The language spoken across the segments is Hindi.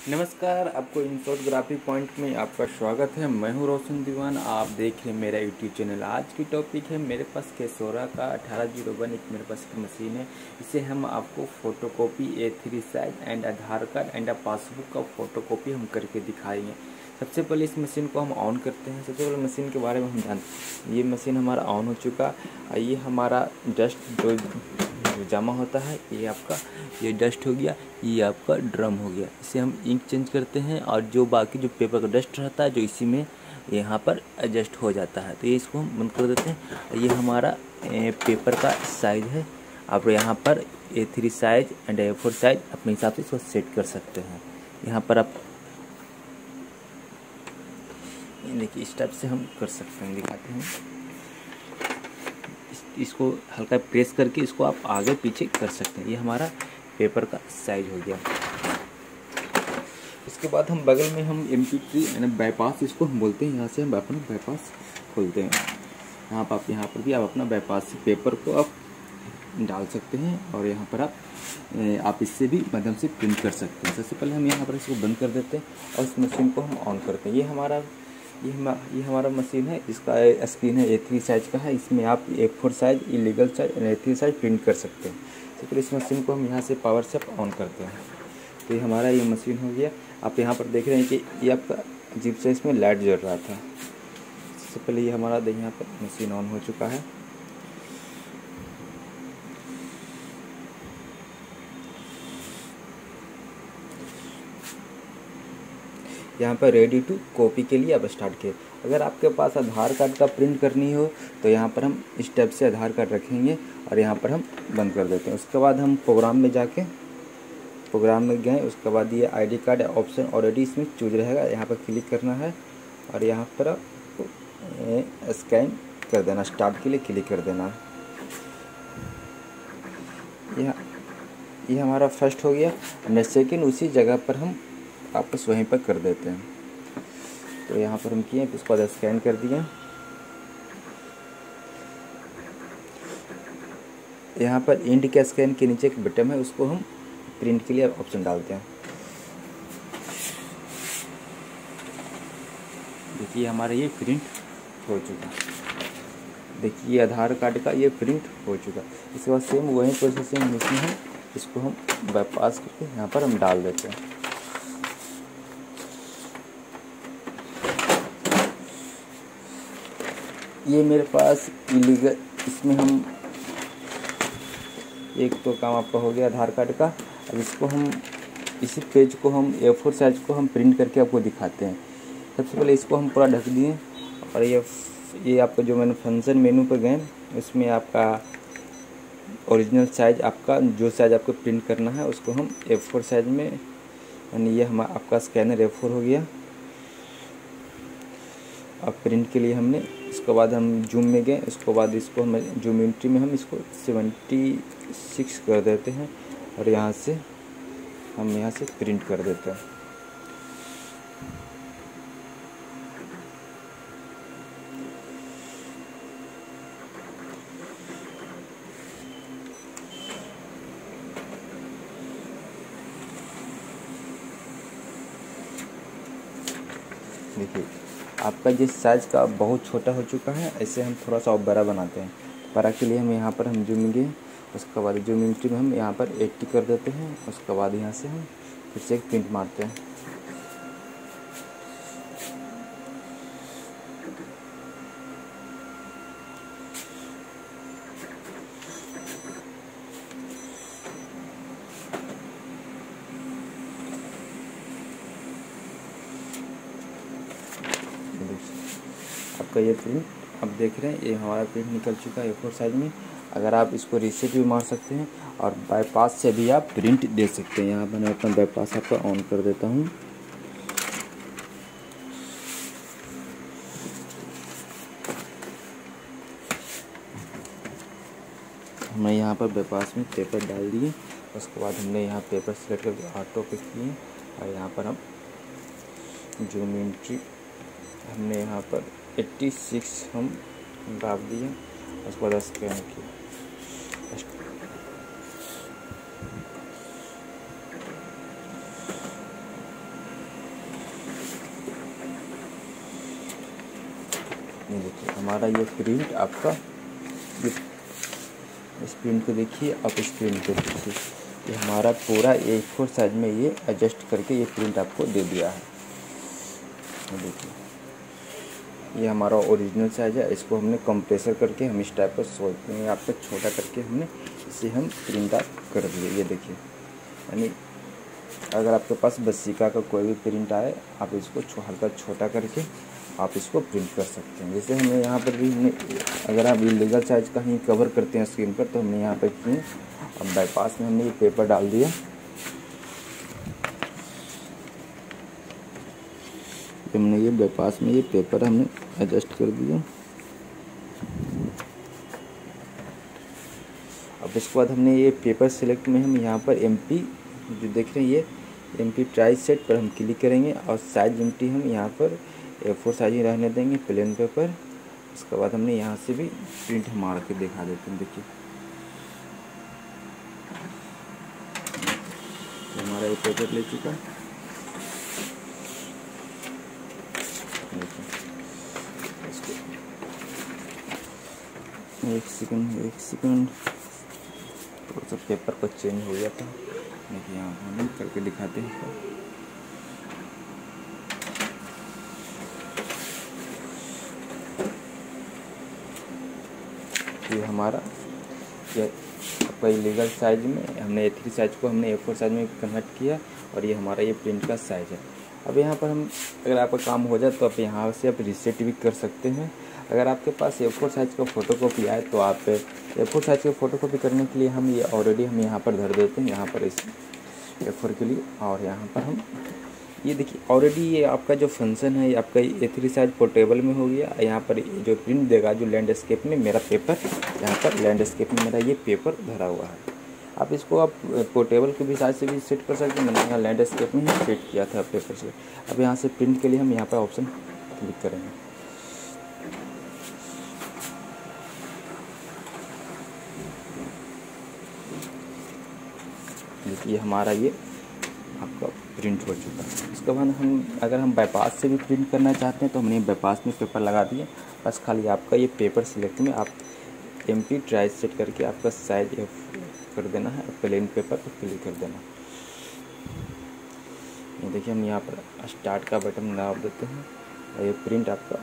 नमस्कार, आपको इंफोग्राफी पॉइंट में आपका स्वागत है। मैं हूं रोशन दीवान, आप देख रहे हैं मेरा यूट्यूब चैनल। आज की टॉपिक है मेरे पास कैसोरा का 1801 एक मेरे पास एक मशीन है। इसे हम आपको photocopy A3 size and Aadhaar card and passbook का फोटोकॉपी हम करके दिखाएंगे। सबसे पहले इस मशीन को हम ऑन करते हैं। सबसे पहले मशीन के बारे में हम जानते हैं। ये मशीन हमारा ऑन हो चुका। ये हमारा डस्ट जो जमा होता है ये आपका ये डस्ट हो गया, ये आपका ड्रम हो गया। इसे हम इंक चेंज करते हैं और जो बाकी जो पेपर का डस्ट रहता है जो इसी में यहाँ पर एडजस्ट हो जाता है, तो ये इसको हम बंद कर देते हैं। ये हमारा पेपर का साइज़ है। आप यहाँ पर A3 size and A4 size अपने हिसाब से इसको सेट कर सकते हैं। यहाँ पर आप देखिए इस टाइप से हम कर सकते हैं, दिखाते हैं। इसको हल्का प्रेस करके इसको आप आगे पीछे कर सकते हैं। ये हमारा पेपर का साइज हो गया। इसके बाद हम बगल में हम MP3 यानी बाईपास इसको हम बोलते हैं। यहाँ से हम अपना बाईपास खोलते हैं। यहाँ पर भी आप अपना बाईपास पेपर को आप डाल सकते हैं और यहाँ पर आप इससे भी मध्यम से प्रिंट कर सकते हैं। सबसे पहले हम यहाँ पर इसको बंद कर देते हैं और इस मशीन को हम ऑन करते हैं। ये हमारा मशीन है। इसका स्क्रीन है A3 साइज का है। इसमें आप A4 size, illegal size and A3 size print कर सकते हैं। तो फिर इस मशीन को हम यहाँ से पावर से ऑन करते हैं। तो ये हमारा ये मशीन हो गया। आप यहाँ पर देख रहे हैं कि ये आपका अजीब से इसमें लाइट जल रहा था। सबसे पहले ये हमारा यहाँ पर मशीन ऑन हो चुका है। यहाँ पर रेडी टू कॉपी के लिए आप स्टार्ट किए। अगर आपके पास आधार कार्ड का प्रिंट करनी हो तो यहाँ पर हम इस टाइप से आधार कार्ड रखेंगे और यहाँ पर हम बंद कर देते हैं। उसके बाद हम प्रोग्राम में गए। उसके बाद ये ID कार्ड ऑप्शन ऑलरेडी इसमें चूज रहेगा। यहाँ पर क्लिक करना है और यहाँ पर स्कैन कर देना। स्टार्ट के लिए क्लिक कर देना। ये हमारा फर्स्ट हो गया। नेक्स्ट सेकेंड उसी जगह पर हम वापस वहीं पर कर देते हैं। तो यहाँ पर हम किए, फिर उसके बाद स्कैन कर दिया। यहाँ पर इंड के स्कैन के नीचे एक बटन है, उसको हम प्रिंट के लिए ऑप्शन डालते हैं। देखिए हमारा ये प्रिंट हो चुका। देखिए आधार कार्ड का ये प्रिंट हो चुका। इसके बाद सेम वही प्रोसेसिंग मशीन है, इसको हम बाईपास करके यहाँ पर हम डाल देते हैं। ये मेरे पास इलीगल, इसमें हम एक तो काम आपका हो गया आधार कार्ड का। अब इसको हम इसी पेज को हम A4 साइज को हम प्रिंट करके आपको दिखाते हैं। सबसे पहले इसको हम पूरा ढक दिए और ये आपका जो मैंने फंक्शन मेनू पर गए उसमें आपका ओरिजिनल साइज, आपका जो साइज आपको प्रिंट करना है उसको हम A4 साइज में, यानी ये हमारा आपका स्कैनर A4 हो गया। अब प्रिंट के लिए हमने, इसके बाद हम जूम में गए। उसके बाद इसको हम जूम एंट्री में हम इसको 76 कर देते हैं और यहाँ से प्रिंट कर देते हैं। देखिए आपका जिस साइज़ का बहुत छोटा हो चुका है, ऐसे हम थोड़ा सा और बड़ा बनाते हैं। बड़ा के लिए हम यहाँ पर हम जूमेंगे। उसके बाद जूम एंट्री में हम यहाँ पर 80 कर देते हैं। उसके बाद यहाँ से हम फिर से एक प्रिंट मारते हैं। आपका ये प्रिंट आप देख रहे हैं, ये हमारा प्रिंट निकल चुका है A4 साइज में। अगर आप इसको रीसेट भी मार सकते हैं और बाईपास से भी आप प्रिंट दे सकते हैं। यहाँ पर मैं अपना बाईपास आपका ऑन कर देता हूँ। हमने यहाँ पर बाईपास में पेपर डाल दिए। उसके बाद हमने यहाँ पेपर सेलेक्ट करके ऑटो पे किए और यहाँ पर हम जूम एंट्री हमने यहाँ पर 86 हम डाल दिए। उसके बाद स्कैन किया। देखिए हमारा ये प्रिंट आपका, इस प्रिंट को देखिए, अब इस प्रिंट को देखिए, ये हमारा पूरा A4 साइज में ये एडजस्ट करके ये प्रिंट आपको दे दिया है। देखिए ये हमारा ओरिजिनल साइज है, इसको हमने कंप्रेसर करके हम इस टाइप का यहाँ पे छोटा करके हमने इसे हम प्रिंट आउट कर दिए। ये देखिए, यानी अगर आपके पास बसीका का कोई भी प्रिंट आए, आप इसको हल्का छोटा करके आप इसको प्रिंट कर सकते हैं। जैसे हमने यहाँ पर भी हमने, अगर आप इलीगल साइज का ही कवर करते हैं स्क्रीन पर, तो हमने यहाँ पर किए, अब बाईपास में हमने ये पेपर डाल दिया। हमने ये बाईपास में ये पेपर हमने एडजस्ट कर दिया। अब इसके बाद हमने ये पेपर सिलेक्ट में हम यहाँ पर MP जो देख रहे हैं, ये MP ट्राई सेट पर हम क्लिक करेंगे और साइज एम्प्टी हम यहाँ पर A4 साइज ही रहने देंगे, प्लेन पेपर। उसके बाद हमने यहाँ से भी प्रिंट हम मार के दिखा देते हैं। देखिए हमारा ये पेपर ले चुका है। एक सेकंड थोड़ा सा पेपर को चेंज हो गया था, देखिए यहाँ हम करके दिखाते हैं। ये हमारा ये आपका इलीगल साइज में हमने A3 साइज को हमने A4 साइज में कन्वर्ट किया, और ये हमारा ये प्रिंट का साइज है। अब यहाँ पर हम, अगर आपका काम हो जाए तो आप यहाँ से आप रीसेट भी कर सकते हैं। अगर आपके पास A4 साइज का फ़ोटोकॉपी आए तो आप A4 साइज का फ़ोटोकॉपी करने के लिए हम ये ऑलरेडी हम यहाँ पर धर देते हैं, यहाँ पर इस A4 के लिए। और यहाँ पर हम ये देखिए ऑलरेडी ये आपका जो फंक्शन है, ये आपका A3 साइज पोर्टेबल में हो गया। यहाँ पर जो प्रिंट देगा, जो लैंडस्केप में मेरा पेपर, यहाँ पर लैंडस्केप में मेरा ये पेपर धरा हुआ है। आप इसको आप पोर्टेबल के भी साइज से भी सेट कर सकते हैं। मैंने यहाँ लैंडस्केप में ही सेट किया था पेपर से। अब यहाँ से प्रिंट के लिए हम यहाँ पर ऑप्शन क्लिक करेंगे। देखिए हमारा ये आपका प्रिंट हो चुका है। इसके बाद हम, अगर हम बाईपास से भी प्रिंट करना चाहते हैं तो हमने बाईपास में पेपर लगा दिया। बस खाली आपका ये पेपर सिलेक्ट में आप MP ट्राई सेट करके आपका साइज कर देना है, प्लेन पेपर पर क्लिक कर देना। ये देखिए हम यहाँ पर स्टार्ट का बटन दबा देते हैं और ये प्रिंट आपका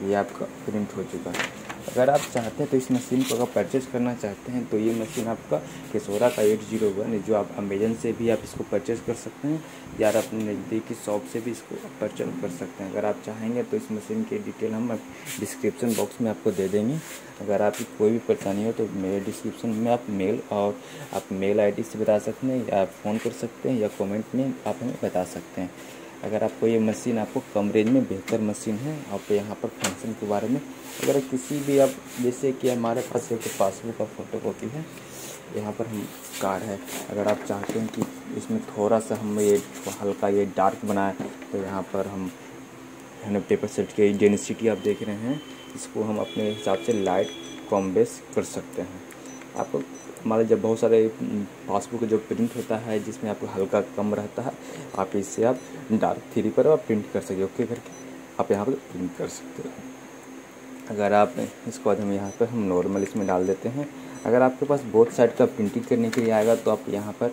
ये आपका प्रिंट हो चुका है। अगर आप चाहते हैं तो इस मशीन को अगर परचेज़ करना चाहते हैं तो ये मशीन आपका केसोरा का 801 है, जो आप अमेजन से भी आप इसको परचेज़ कर सकते हैं, या अपने नज़दीकी शॉप से भी इसको परचेज़ कर सकते हैं। अगर आप चाहेंगे तो इस मशीन की डिटेल हम डिस्क्रिप्शन बॉक्स में आपको दे देंगे। अगर आपकी कोई भी परेशानी हो तो मेरे डिस्क्रिप्शन में आप मेल ID से बता सकते हैं, या आप फ़ोन कर सकते हैं, या कॉमेंट में आप हमें बता सकते हैं। अगर आपको ये मशीन आपको कम रेंज में बेहतर मशीन है, आप यहाँ पर फंक्शन के बारे में अगर किसी भी आप, जैसे कि हमारे पास एक पासबुक का फ़ोटोकॉपी है, यहाँ पर हम कार्ड है, अगर आप चाहते हैं कि इसमें थोड़ा सा हम ये हल्का ये डार्क बनाए तो यहाँ पर हम पेपर सेट की डेंसिटी आप देख रहे हैं, इसको हम अपने हिसाब से लाइट कम बेस कर सकते हैं। आपको हमारे जब बहुत सारे पासबुक जो प्रिंट होता है जिसमें आपको हल्का कम रहता है, आप इससे आप डार्क 3 पर आप प्रिंट कर सकते हो, ओके करके आप यहाँ पर प्रिंट कर सकते हो। अगर आप इसको बाद हम यहाँ पर हम नॉर्मल इसमें डाल देते हैं। अगर आपके पास बोथ साइड का प्रिंटिंग करने के लिए आएगा तो आप यहाँ पर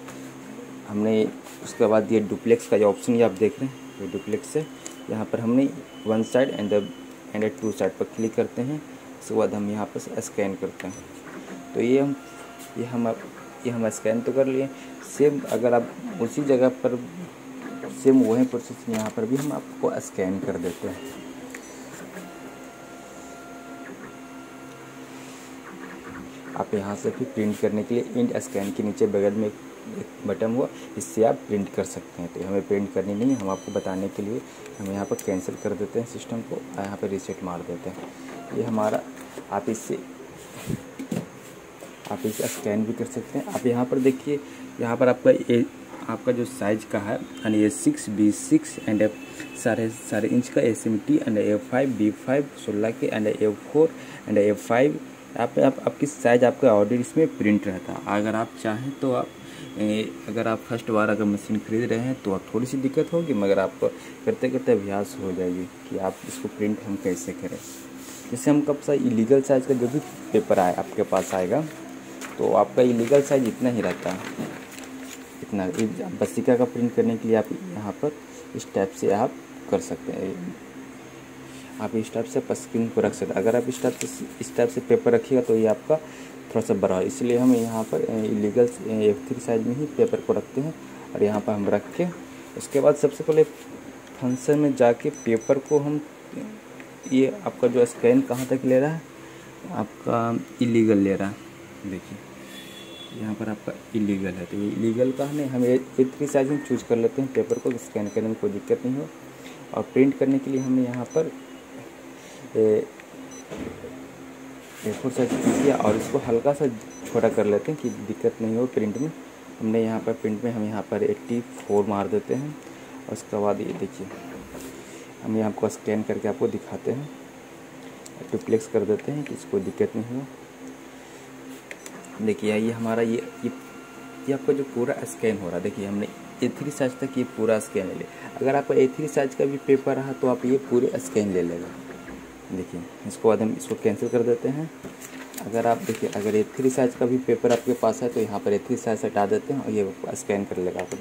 हमने उसके बाद ये डुप्लेक्स का जो ऑप्शन ये आप देख रहे हैं, ये डुप्लेक्स से यहाँ पर हमने 1 साइड एंड 2 साइड पर क्लिक करते हैं। उसके बाद हम यहाँ पर स्कैन करते हैं, तो ये हम स्कैन तो कर लिए। सेम अगर आप उसी जगह पर सेम वही प्रोसेस यहाँ पर भी हम आपको स्कैन कर देते हैं। आप यहाँ से भी प्रिंट करने के लिए इंड स्कैन के नीचे बगल में एक बटन हुआ, इससे आप प्रिंट कर सकते हैं। तो हमें प्रिंट करनी नहीं है, हम आपको बताने के लिए हम यहाँ पर कैंसिल कर देते हैं सिस्टम को, यहाँ पर रीसेट मार देते हैं। ये हमारा आप इसे स्कैन भी कर सकते हैं। आप यहाँ पर देखिए, यहाँ पर आपका जो साइज का है यानी A6 B6 एंड साढ़े इंच का SMT एंड A5 B5 16 के एंड A4 एंड A5 आपकी साइज आपका ऑर्डर इसमें प्रिंट रहता है। अगर आप चाहें तो आप अगर आप फर्स्ट बार अगर मशीन खरीद रहे हैं तो आप थोड़ी सी दिक्कत होगी, मगर आपको करते करते अभ्यास हो जाएगी कि आप इसको प्रिंट हम कैसे करें। जैसे हम कब सा इलीगल साइज़ का जो भी पेपर आए आपके पास आएगा तो आपका इलीगल साइज़ इतना ही रहता है, इतना। बस्तिका का प्रिंट करने के लिए आप यहाँ पर इस टाइप से आप कर सकते हैं, आप इस टाइप से स्क्रीन को रख सकते हैं। अगर आप इस टाइप से पेपर रखिएगा तो ये आपका थोड़ा सा बड़ा है, इसलिए हम यहाँ पर इलीगल A3 साइज में ही पेपर को रखते हैं। और यहाँ पर हम रख के उसके बाद सबसे पहले फंक्शन में जाके पेपर को हम, ये आपका जो स्कैन कहाँ तक ले रहा है, आपका इलीगल ले रहा है। देखिए यहाँ पर आपका इलीगल है, तो ये इलीगल का नहीं, हम A3 साइज में चूज कर लेते हैं पेपर को, स्कैन करने में कोई दिक्कत नहीं हो। और प्रिंट करने के लिए हमने यहाँ पर A4 साइज किया और इसको हल्का सा छोटा कर लेते हैं कि दिक्कत नहीं हो प्रिंट में। हमने यहाँ पर प्रिंट में हम यहाँ पर 84 मार देते हैं। और उसके बाद ये देखिए हम यहाँ आपको स्कैन करके आपको दिखाते हैं, डुप्लेक्स कर देते हैं कि इसको दिक्कत नहीं हो। देखिए ये हमारा ये आपका जो पूरा स्कैन हो रहा है, देखिए हमने A3 साइज तक ये पूरा स्कैन ले लिया। अगर आपका A3 साइज का भी पेपर रहा तो आप ये पूरे स्कैन ले लेगा। देखिए इसको बाद हम इसको कैंसिल कर देते हैं। अगर आप देखिए अगर A3 साइज का भी पेपर आपके पास है तो यहाँ पर A3 साइज हटा देते हैं और ये स्कैन कर लेगा आपको।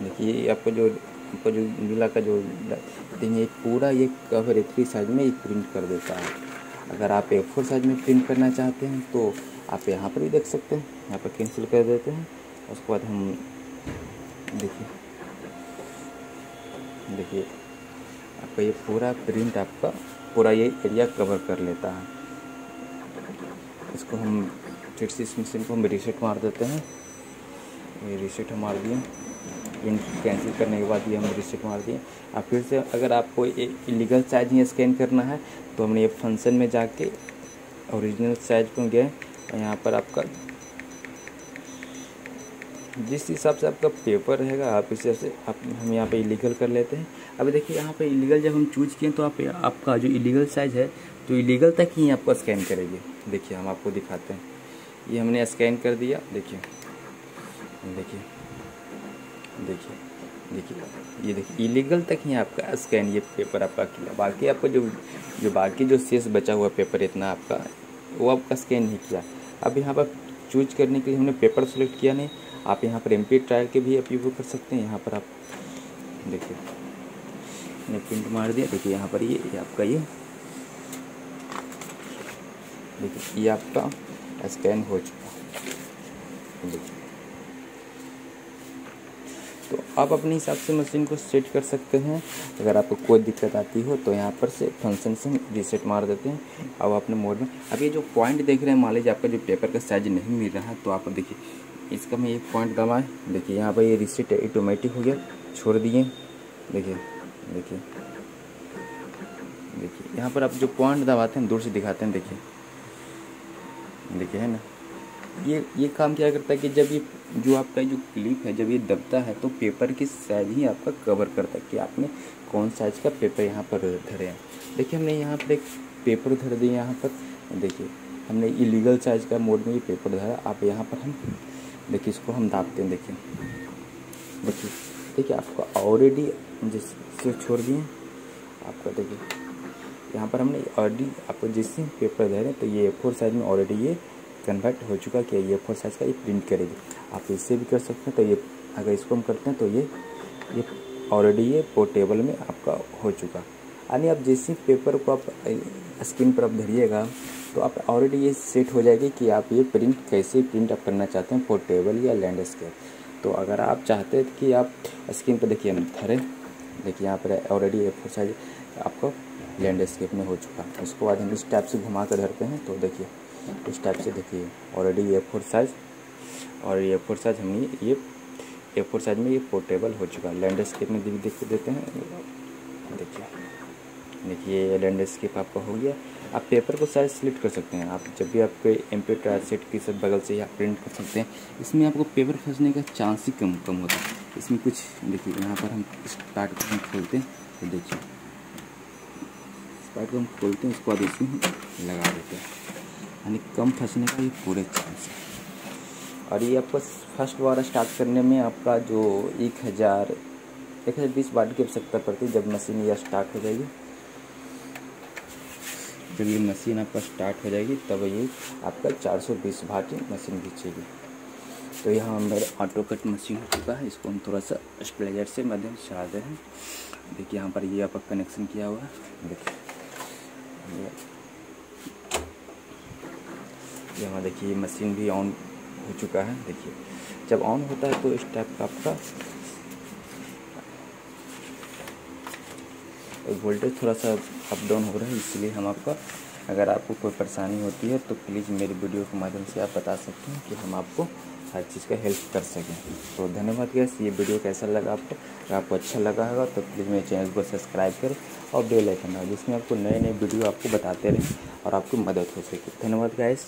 देखिए ये आपको जो नीला का जो ये पूरा ये कवर A3 साइज में ये प्रिंट कर देता है। अगर आप A4 साइज में प्रिंट करना चाहते हैं तो आप यहाँ पर भी देख सकते हैं, यहाँ पर कैंसिल कर देते हैं। उसके बाद हम देखिए आपका ये पूरा प्रिंट आपका पूरा ये एरिया कवर कर लेता है। इसको हम फिर से इस मशीन को हम रीसेट मार देते हैं। ये रीसेट हम मार दिए, प्रिंट कैंसिल करने के बाद ये हम रीसेट मार दिए। अब फिर से अगर आपको ये इलीगल साइज ही स्कैन करना है तो हमने ये फंक्शन में जाके ओरिजिनल साइज पर गए और यहाँ पर आपका जिस हिसाब से आपका पेपर रहेगा आप इस हिसाब से हम यहाँ पे इलीगल कर लेते हैं। अब देखिए यहाँ पे इलीगल जब हम चूज किए तो आपका जो इलीगल साइज़ है तो इलीगल तक ही आपको स्कैन करेगी। देखिए हम आपको दिखाते हैं, ये हमने स्कैन कर दिया। देखिए ये देखिए इलीगल तक ही आपका स्कैन ये पेपर आपका किया। बाकी आपका जो बाकी जो शेष बचा हुआ पेपर इतना आपका वो आपका स्कैन नहीं किया। अब यहाँ पर चूज करने के लिए हमने पेपर सेलेक्ट किया नहीं, आप यहाँ पर MP ट्रायल के भी उपयोग कर सकते हैं। यहाँ पर आप देखिए मैंने प्रिंट मार दिया। देखिए यहाँ पर ये आपका ये देखिए ये आपका स्कैन हो चुका। देखिए तो आप अपने हिसाब से मशीन को सेट कर सकते हैं। अगर आपको कोई दिक्कत आती हो तो यहाँ पर से फंक्शन से हम रीसेट मार देते हैं। अब अपने मोड में अब ये जो पॉइंट देख रहे हैं, मान लीजिए आपका जो पेपर का साइज नहीं मिल रहा है तो आप देखिए इसका मैं एक पॉइंट दबाएं, देखिए यहाँ पर ये रीसेट ऑटोमेटिक हो गया, छोड़ दिए। देखिए यहाँ पर आप जो पॉइंट दबाते हैं दूर से दिखाते हैं। देखिए है ना, ये काम क्या करता है कि जब ये जो आपका जो क्लिप है जब ये दबता है तो पेपर की साइज ही आपका कवर करता है कि आपने कौन साइज का पेपर यहाँ पर धरे हैं। देखिए हमने यहाँ पर एक पेपर धर दिए, यहाँ पर देखिए हमने इलीगल साइज का मोड में ये पेपर धरा। आप यहाँ पर हम देखिए इसको हम दाबते हैं। देखिए आपका ऑलरेडी जिससे छोड़ दिए आपका, देखिए यहाँ पर हमने ऑलरेडी आपको जिससे पेपर धरे तो ये A4 साइज में ऑलरेडी ये कन्वर्ट हो चुका कि ये A4 साइज का ये प्रिंट करेगी। आप इससे भी कर सकते हैं। तो ये अगर इसको हम करते हैं तो ये ऑलरेडी ये पोर्टेबल में आपका हो चुका। यानी आप जैसे पेपर को आप स्क्रीन पर आप धरिएगा तो आप ऑलरेडी ये सेट हो जाएगी कि आप ये प्रिंट कैसे प्रिंट आप करना चाहते हैं, पोर्टेबल या लैंडस्केप। तो अगर आप चाहते हैं कि आप स्क्रीन पर देखिए हम धरे, देखिए यहाँ पर ऑलरेडी A4 साइज आपको लैंडस्केप में हो चुका। उसके बाद हम इस टाइप से घुमा कर धरते हैं तो देखिए इस टाइप से देखिए ऑलरेडी A4 साइज और A4 साइज हमने ये A4 साइज में ये पोर्टेबल हो चुका। लैंडस्केप में भी देख देते हैं। देखिए लैंडस्केप आपका हो गया। आप पेपर को साइज सिलेक्ट कर सकते हैं। आप जब भी आपके MP ट्रायल सेट की सब बगल से आप प्रिंट कर सकते हैं। इसमें आपको पेपर फंसने का चांस ही कम होता है। इसमें कुछ देखिए यहाँ पर हम स्टार्ट को हम खोलते हैं तो देखिए स्टार्ट को हम खोलते हैं, उसके बाद इसमें हम लगा देते हैं, यानी कम फंसने का ये पूरे चांस है। और ये आपको फर्स्ट बार स्टार्ट करने में आपका जो 1020 वाट की आवश्यकता पड़ती है। जब मशीन यह स्टार्ट हो जाएगी, जब ये मशीन आपका स्टार्ट हो जाएगी तब ये आपका 420 वाट मशीन खींचेगी। तो यहाँ मेरा ऑटो कट मशीन हो चुका है। इसको हम थोड़ा सा स्प्लेजर से मध्यम चलाते हैं। देखिए यहाँ पर ये आपका कनेक्शन किया हुआ है। देखिए यहाँ देखिए मशीन भी ऑन हो चुका है। देखिए जब ऑन होता है तो इस टाइप का आपका वोल्टेज थोड़ा सा अप डाउन हो रहा है, इसलिए हम आपका, अगर आपको कोई परेशानी होती है तो प्लीज़ मेरी वीडियो के माध्यम से आप बता सकते हैं कि हम आपको हर चीज़ का हेल्प कर सकें। तो धन्यवाद गाइस। ये वीडियो कैसा लगा आपको? अगर आपको अच्छा लगा होगा तो प्लीज़ मेरे चैनल को सब्सक्राइब करें और बेल आइकन दबाएं, जिसमें आपको नए नए वीडियो आपको बताते रहें और आपको मदद हो सके। धन्यवाद गाइस।